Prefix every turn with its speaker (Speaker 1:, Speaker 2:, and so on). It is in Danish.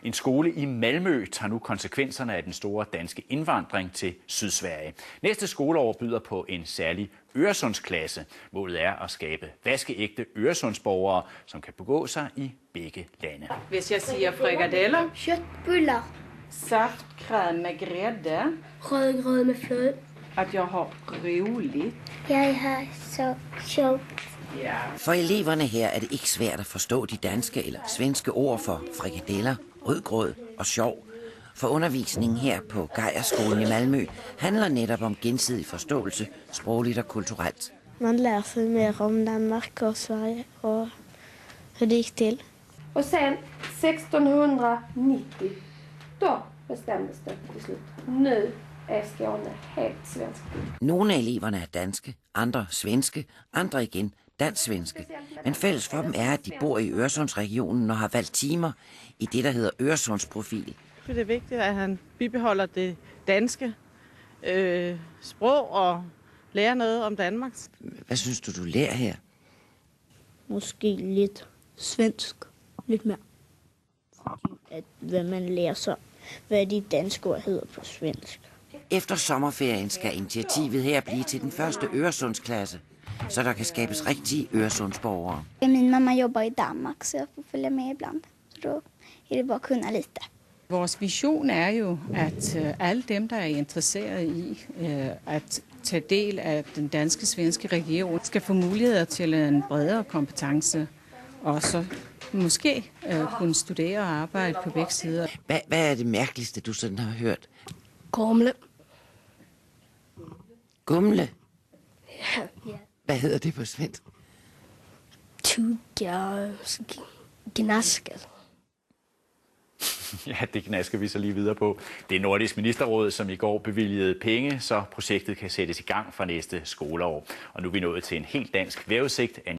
Speaker 1: En skole i Malmø tager nu konsekvenserne af den store danske indvandring til Sydsverige. Næste skoleår byder på en særlig Øresundsklasse. Målet er at skabe vaskeægte Øresundsborgere, som kan begå sig i begge lande.
Speaker 2: Hvis jeg siger frikadeller,
Speaker 3: köttbullar,
Speaker 2: saftcreme med grädde,
Speaker 3: rödgröt med flöd.
Speaker 2: at jeg har roligt.
Speaker 3: Jeg har så sjovt.
Speaker 4: For eleverne her er det ikke svært at forstå de danske eller svenske ord for frikadeller, rødgrød og sjov. For undervisningen her på Geierskolen i Malmø handler netop om gensidig forståelse, sprogligt og kulturelt.
Speaker 3: Man lærer sig mere om Danmark og Sverige og hur det gik til.
Speaker 5: Och sen 1690, då bestämdes det till slut. Nu är Skåne helt svensk.
Speaker 4: Nogle af eleverne er danske, andre svenske, andre igen dansk-svenske. Men fælles for dem er, at de bor i Øresundsregionen og har valgt timer i det, der hedder Øresundsprofil.
Speaker 6: Det er vigtigt, at han bibeholder det danske sprog og lærer noget om Danmark.
Speaker 4: Hvad synes du lærer her?
Speaker 3: Måske lidt svensk. Lidt mere. At hvad man lærer så, hvad de danske ord hedder på svensk.
Speaker 4: Efter sommerferien skal initiativet her blive til den første Øresundsklasse, så der kan skabes rigtige Øresundsborgere.
Speaker 3: Min mamma jobbar i Danmark, så jeg får følge med ibland. Så då är det bara at kunna lite.
Speaker 7: Vores vision er jo, at alle dem, der er interesseret i at tage del af den danske-svenske region, skal få muligheder til en bredere kompetence, og så måske kunne studere og arbejde på begge sider.
Speaker 4: Hvad er det mærkeligste, du sådan har hørt?
Speaker 3: Gumle.
Speaker 4: Gumle?
Speaker 3: Ja.
Speaker 4: Hvad hedder det på svensk?
Speaker 3: Tugga, gnasket.
Speaker 1: Ja, det knasker vi så lige videre på. Det er Nordisk Ministerråd, som i går bevilgede penge, så projektet kan sættes i gang fra næste skoleår. Og nu er vi nået til en helt dansk vejrudsigt.